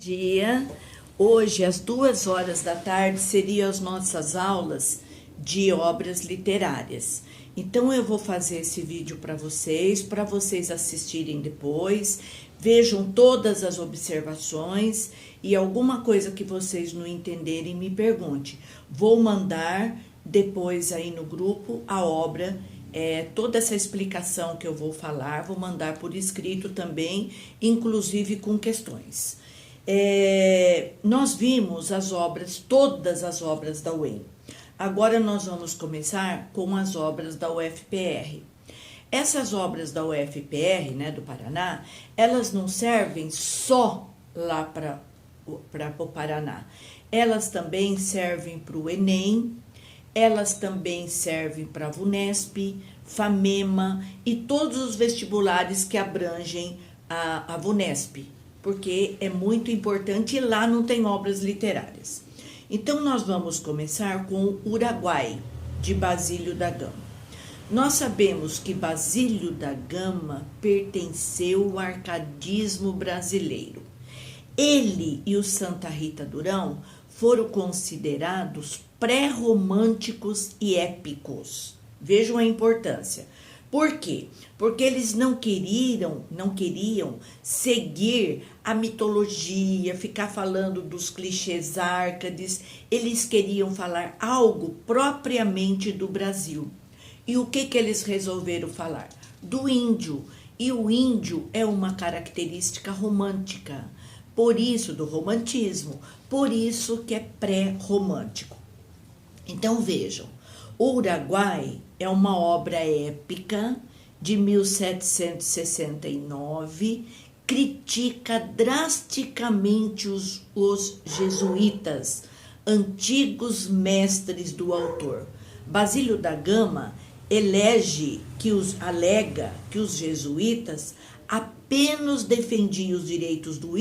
dia. Hoje, às 2 horas da tarde, seriam as nossas aulas de obras literárias. Então, eu vou fazer esse vídeo para vocês assistirem depois, vejam todas as observações e alguma coisa que vocês não entenderem, me pergunte. Vou mandar depois aí no grupo a obra, toda essa explicação que eu vou falar, vou mandar por escrito também, inclusive com questões. Nós vimos as obras, todas as obras da UEM. Agora nós vamos começar com as obras da UFPR. Essas obras da UFPR, né, do Paraná, elas não servem só lá para o Paraná. Elas também servem para o Enem, elas também servem para a VUNESP, FAMEMA e todos os vestibulares que abrangem a VUNESP, porque é muito importante e lá não tem obras literárias. Então, nós vamos começar com o Uruguai, de Basílio da Gama. Nós sabemos que Basílio da Gama pertenceu ao arcadismo brasileiro. Ele e o Santa Rita Durão foram considerados pré-românticos e épicos. Vejam a importância. Por quê? Porque eles não queriam seguir a mitologia, ficar falando dos clichês árcades. Eles queriam falar algo propriamente do Brasil. E o que eles resolveram falar? Do índio. E o índio é uma característica romântica. Por isso, do romantismo. Por isso que é pré-romântico. Então, vejam. O Uruguai é uma obra épica de 1769, critica drasticamente os jesuítas, antigos mestres do autor. Basílio da Gama alega que os jesuítas apenas defendiam os direitos dos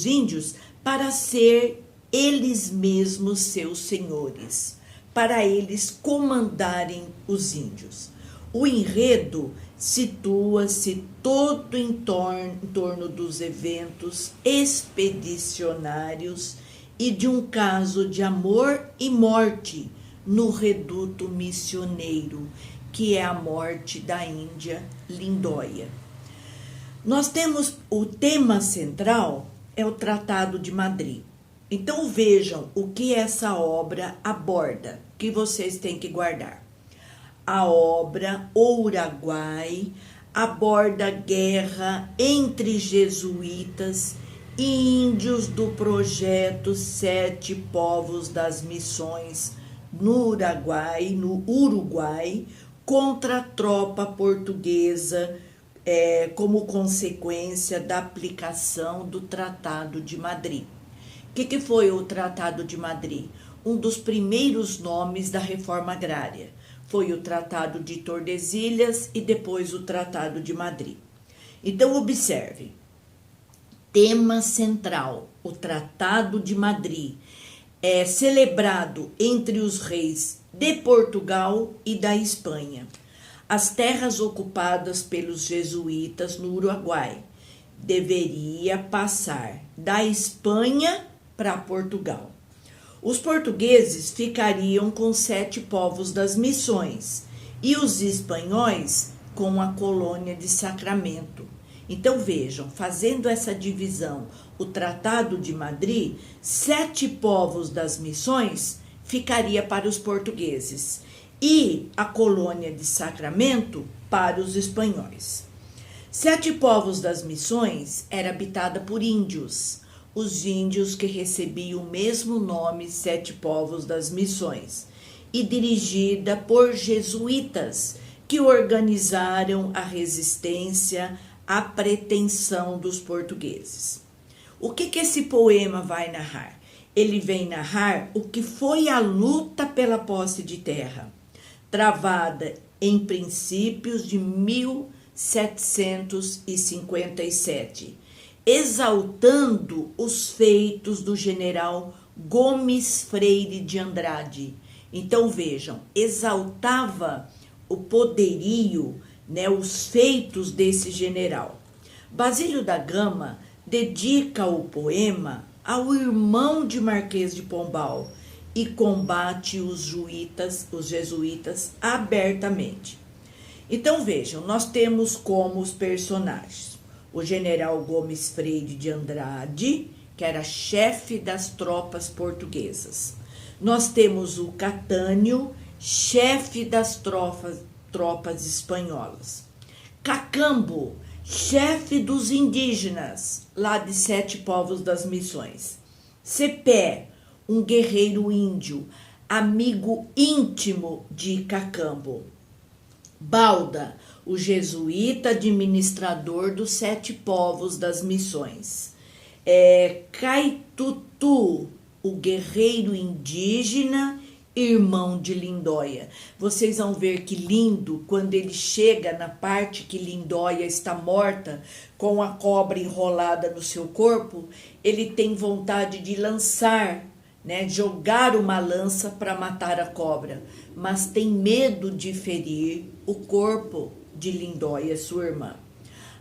índios para ser eles mesmos seus senhores, para eles comandarem os índios. O enredo situa-se todo em torno dos eventos expedicionários e de um caso de amor e morte no reduto missioneiro, que é a morte da Índia Lindóia. Nós temos o tema central, é o Tratado de Madrid. Então vejam o que essa obra aborda, que vocês têm que guardar. A obra O Uruguai aborda a guerra entre jesuítas e índios do projeto 7 Povos das Missões no Uruguai contra a tropa portuguesa, como consequência da aplicação do Tratado de Madrid. O que foi o Tratado de Madrid? Um dos primeiros nomes da reforma agrária. Foi o Tratado de Tordesilhas e depois o Tratado de Madrid. Então, observe. Tema central, o Tratado de Madrid, é celebrado entre os reis de Portugal e da Espanha. As terras ocupadas pelos jesuítas no Uruguai deveria passar da Espanha para Portugal. Os portugueses ficariam com 7 povos das missões e os espanhóis com a colônia de Sacramento. Então vejam, fazendo essa divisão, o Tratado de Madrid, 7 povos das missões ficaria para os portugueses e a colônia de Sacramento para os espanhóis. 7 povos das missões era habitada por índios, os índios que recebiam o mesmo nome 7 povos das missões, e dirigida por jesuítas que organizaram a resistência à pretensão dos portugueses. O que esse poema vai narrar? Ele vem narrar o que foi a luta pela posse de terra, travada em princípios de 1757, exaltando os feitos do general Gomes Freire de Andrade. Então vejam, exaltava o poderio, os feitos desse general. Basílio da Gama dedica o poema ao irmão de Marquês de Pombal e combate os jesuítas abertamente. Então vejam, nós temos como os personagens o general Gomes Freire de Andrade, que era chefe das tropas portuguesas. Nós temos o Catânio, chefe das tropas espanholas. Cacambo, chefe dos indígenas, lá de Sete Povos das Missões. Cepé, um guerreiro índio, amigo íntimo de Cacambo. Balda, o jesuíta administrador dos Sete Povos das Missões. Caitutu, o guerreiro indígena, irmão de Lindóia. Vocês vão ver que lindo quando ele chega na parte que Lindóia está morta, com a cobra enrolada no seu corpo, ele tem vontade de lançar, jogar uma lança para matar a cobra, mas tem medo de ferir o corpo de Lindóia, sua irmã.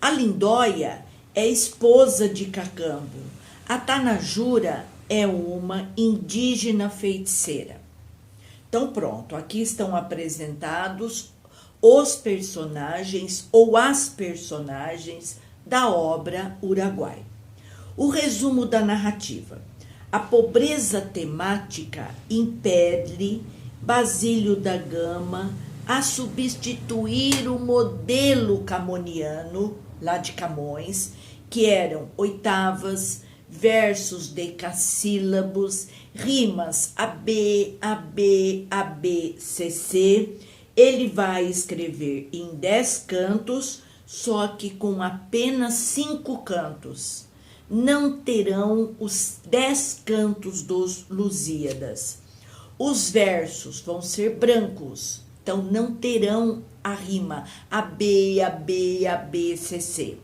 A Lindóia é esposa de Cacambo. A Tanajura é uma indígena feiticeira. Então pronto, aqui estão apresentados os personagens ou as personagens da obra Uruguai. O resumo da narrativa. A pobreza temática impele Basílio da Gama a substituir o modelo camoniano, lá de Camões, que eram oitavas, versos decassílabos, rimas AB, AB, AB, CC. Ele vai escrever em 10 cantos, só que com apenas 5 cantos. Não terão os 10 cantos dos Lusíadas. Os versos vão ser brancos, então não terão a rima AB, AB, AB, CC.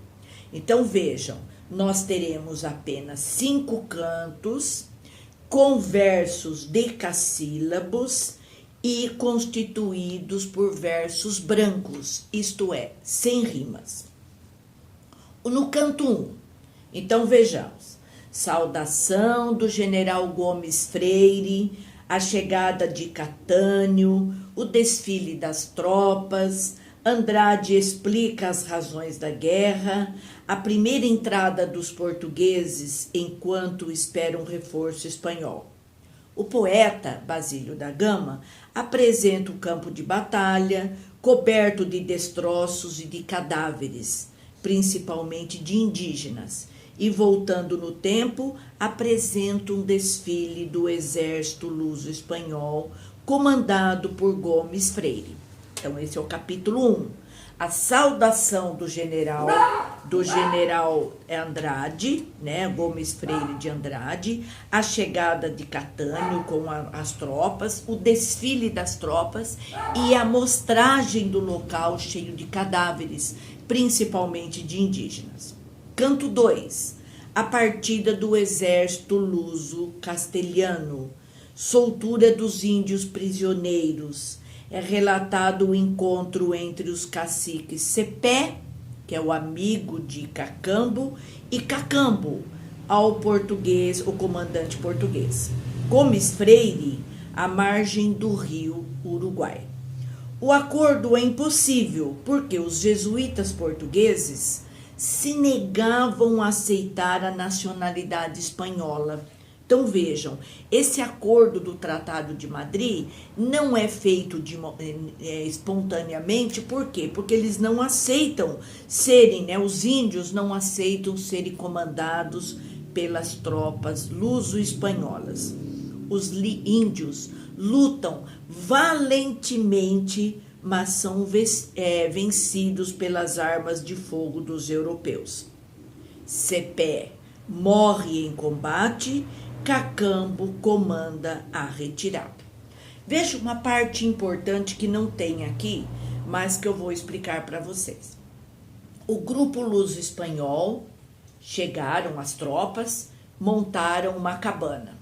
Então vejam, nós teremos apenas 5 cantos com versos decassílabos e constituídos por versos brancos, isto é, sem rimas. No canto 1, então vejamos, saudação do general Gomes Freire, a chegada de Catânio, o desfile das tropas, Andrade explica as razões da guerra, a primeira entrada dos portugueses enquanto esperam reforço espanhol. O poeta Basílio da Gama apresenta o campo de batalha, coberto de destroços e de cadáveres, principalmente de indígenas, e voltando no tempo, apresenta um desfile do exército luso-espanhol comandado por Gomes Freire. Então esse é o capítulo 1. A saudação do general Andrade, Gomes Freire de Andrade, a chegada de Catânio com as tropas, o desfile das tropas e a mostragem do local cheio de cadáveres, principalmente de indígenas. Canto 2. A partida do exército luso-castelhano, soltura dos índios prisioneiros. É relatado o encontro entre os caciques Cepé, que é o amigo de Cacambo, e Cacambo, ao português, o comandante português. Gomes Freire, à margem do rio Uruguai. O acordo é impossível, porque os jesuítas portugueses se negavam a aceitar a nacionalidade espanhola. Então vejam, esse acordo do Tratado de Madrid não é feito espontaneamente, por quê? Porque eles não aceitam serem, os índios não aceitam serem comandados pelas tropas luso-espanholas. Os índios lutam valentemente, mas são vencidos pelas armas de fogo dos europeus. Cepé morre em combate, Cacambo comanda a retirada. Veja uma parte importante que não tem aqui, mas que eu vou explicar para vocês. O grupo luso-espanhol chegaram, as tropas, montaram uma cabana.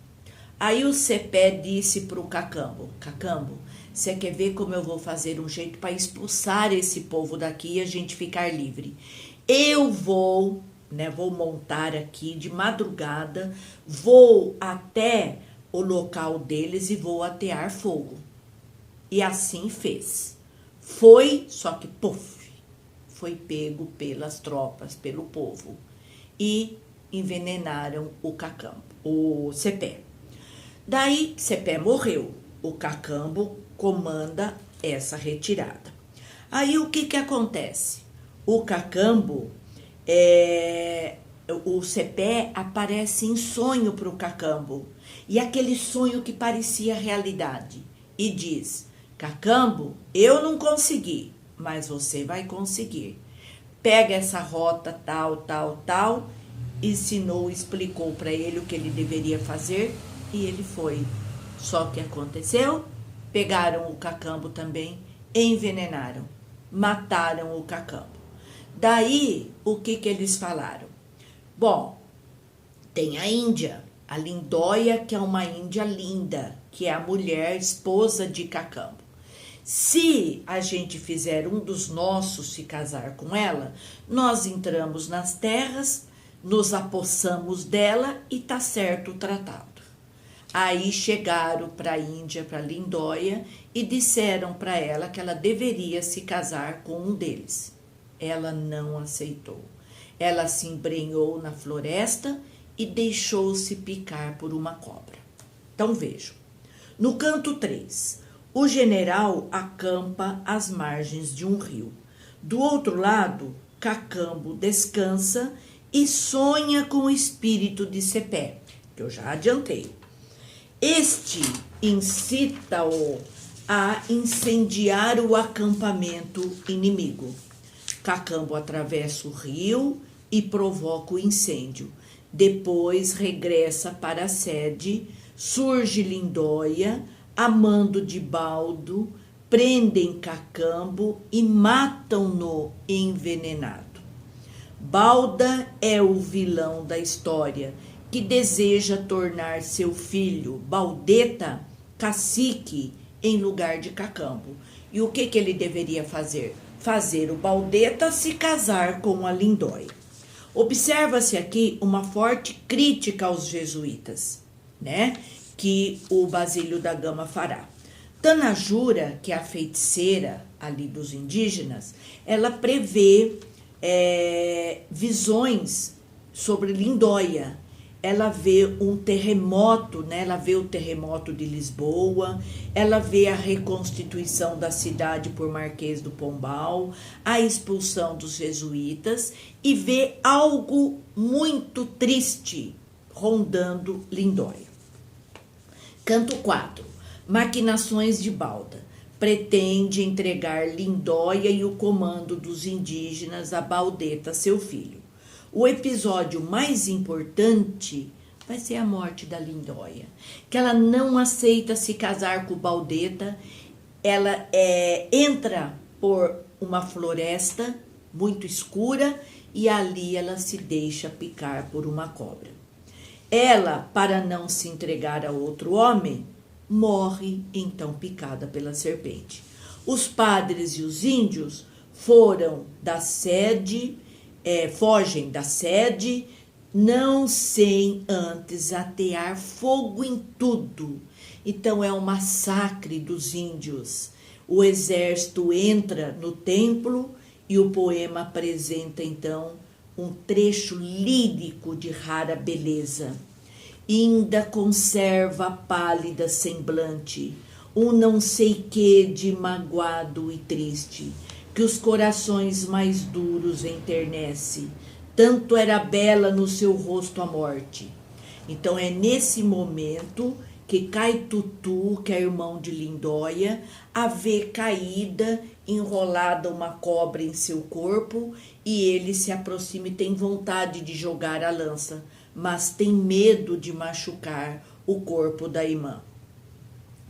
Aí o Cepé disse para o Cacambo: Cacambo, você quer ver como eu vou fazer um jeito para expulsar esse povo daqui e a gente ficar livre? Eu vou né? Vou montar aqui de madrugada, vou até o local deles e vou atear fogo. E assim fez. Foi, só que puf, foi pego pelas tropas, pelo povo. E envenenaram o Cacambo, o Cepé. Daí, Cepé morreu. O Cacambo comanda essa retirada. Aí, o que acontece? O Cacambo, o Cepé aparece em sonho para o Cacambo. E aquele sonho que parecia realidade. E diz, Cacambo, eu não consegui, mas você vai conseguir. Pega essa rota tal, ensinou, explicou para ele o que ele deveria fazer e ele foi. Só que aconteceu, pegaram o Cacambo também, envenenaram, mataram o Cacambo. Daí, o que eles falaram? Bom, tem a Índia, a Lindóia, que é uma índia linda, que é a mulher esposa de Cacambo. Se a gente fizer um dos nossos se casar com ela, nós entramos nas terras, nos apossamos dela e tá certo o tratado. Aí chegaram para a Índia, para Lindóia, e disseram para ela que ela deveria se casar com um deles. Ela não aceitou. Ela se embrenhou na floresta e deixou-se picar por uma cobra. Então vejam, no canto 3, o general acampa às margens de um rio. Do outro lado, Cacambo descansa e sonha com o espírito de Cepé, que eu já adiantei. Este incita-o a incendiar o acampamento inimigo. Cacambo atravessa o rio e provoca o incêndio. Depois regressa para a sede, surge Lindóia, a mando de Baldo, prendem Cacambo e matam-no envenenado. Balda é o vilão da história, que deseja tornar seu filho, Baldeta, cacique em lugar de Cacambo. E o que ele deveria fazer? Fazer o Baldeta se casar com a Lindóia. Observa-se aqui uma forte crítica aos jesuítas, né? Que o Basílio da Gama fará. Tanajura, que é a feiticeira ali dos indígenas, ela prevê visões sobre Lindóia. Ela vê um terremoto, né? Ela vê o terremoto de Lisboa, ela vê a reconstituição da cidade por Marquês do Pombal, a expulsão dos jesuítas e vê algo muito triste rondando Lindóia. Canto 4. Maquinações de Balda. Pretende entregar Lindóia e o comando dos indígenas a Baldeta, seu filho. O episódio mais importante vai ser a morte da Lindóia, que ela não aceita se casar com o Baldeta. Ela entra por uma floresta muito escura e ali ela se deixa picar por uma cobra. Ela, para não se entregar a outro homem, morre então picada pela serpente. Os padres e os índios foram da sede, fogem da sede, não sem antes atear fogo em tudo. Então é um massacre dos índios. O exército entra no templo e o poema apresenta então um trecho lírico de rara beleza. Ainda conserva pálida semblante, um não sei que de magoado e triste, que os corações mais duros enternece, tanto era bela no seu rosto a morte. Então é nesse momento que Caitutu, que é irmão de Lindóia, a vê caída, enrolada uma cobra em seu corpo, e ele se aproxima e tem vontade de jogar a lança, mas tem medo de machucar o corpo da irmã.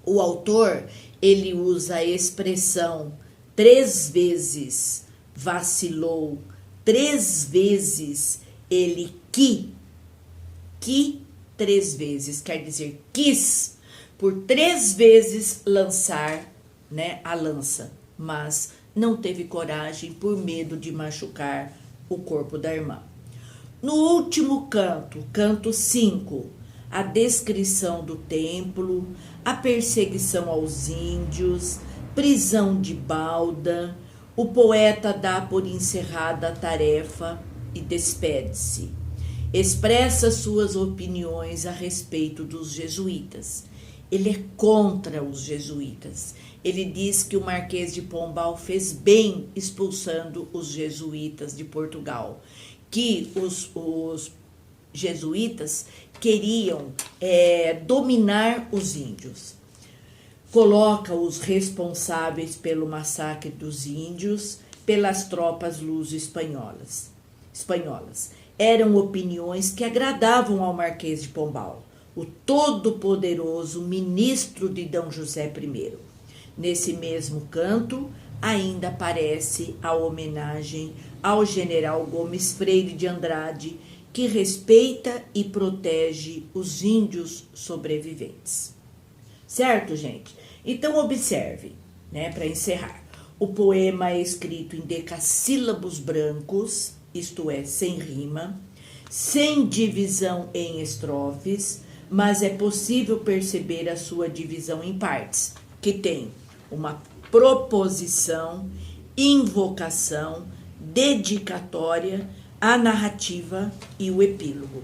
O autor, ele usa a expressão 3 vezes vacilou, 3 vezes ele que 3 vezes, quer dizer, quis por 3 vezes lançar, né, a lança, mas não teve coragem por medo de machucar o corpo da irmã. No último canto, canto 5, a descrição do templo, a perseguição aos índios, prisão de Balda, o poeta dá por encerrada a tarefa e despede-se. Expressa suas opiniões a respeito dos jesuítas. Ele é contra os jesuítas. Ele diz que o Marquês de Pombal fez bem expulsando os jesuítas de Portugal, que os jesuítas queriam dominar os índios. Coloca os responsáveis pelo massacre dos índios pelas tropas luso-espanholas. Eram opiniões que agradavam ao Marquês de Pombal, o todo-poderoso ministro de D. José I. Nesse mesmo canto, ainda aparece a homenagem ao general Gomes Freire de Andrade, que respeita e protege os índios sobreviventes. Certo, gente? Então, observe, para encerrar. O poema é escrito em decassílabos brancos, isto é, sem rima, sem divisão em estrofes, mas é possível perceber a sua divisão em partes, que tem uma proposição, invocação, dedicatória, a narrativa e o epílogo.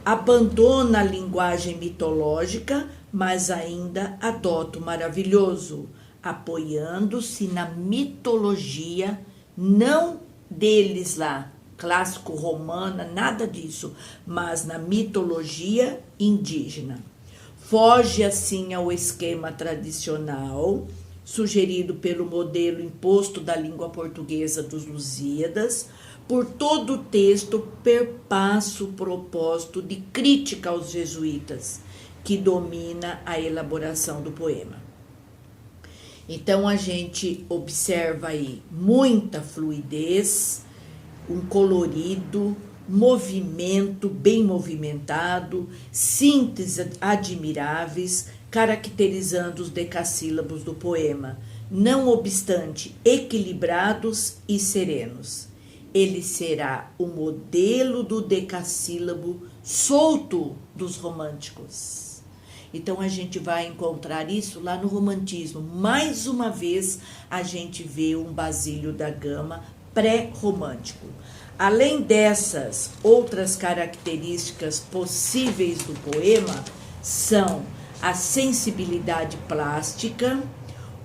Abandona a linguagem mitológica, mas ainda adota o maravilhoso, apoiando-se na mitologia, não deles lá, clássico romana, nada disso, mas na mitologia indígena. Foge assim ao esquema tradicional, sugerido pelo modelo imposto da língua portuguesa dos Lusíadas. Por todo o texto perpassa o propósito de crítica aos jesuítas, que domina a elaboração do poema. Então a gente observa aí muita fluidez, um colorido, movimento bem movimentado, sínteses admiráveis, caracterizando os decassílabos do poema, não obstante equilibrados e serenos. Ele será o modelo do decassílabo solto dos românticos. Então a gente vai encontrar isso lá no romantismo. Mais uma vez a gente vê um Basílio da Gama pré-romântico. Além dessas outras características possíveis do poema, são a sensibilidade plástica,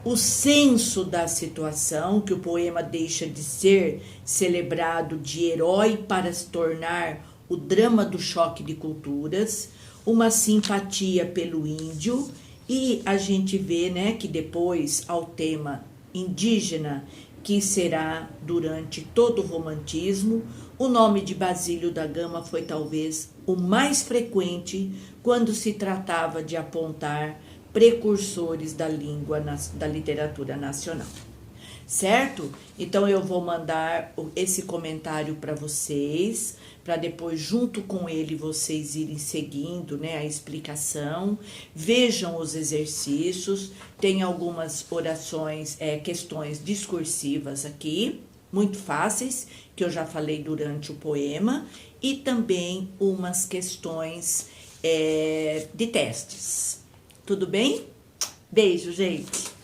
o senso da situação, que o poema deixa de ser celebrado de herói para se tornar o drama do choque de culturas, uma simpatia pelo índio, e a gente vê, que depois ao tema indígena, que será durante todo o romantismo, o nome de Basílio da Gama foi talvez o mais frequente quando se tratava de apontar precursores da língua, da literatura nacional. Certo? Então eu vou mandar esse comentário para vocês, para depois junto com ele vocês irem seguindo, a explicação. Vejam os exercícios, tem algumas orações, questões discursivas aqui, muito fáceis, que eu já falei durante o poema, e também umas questões de testes. Tudo bem? Beijo, gente!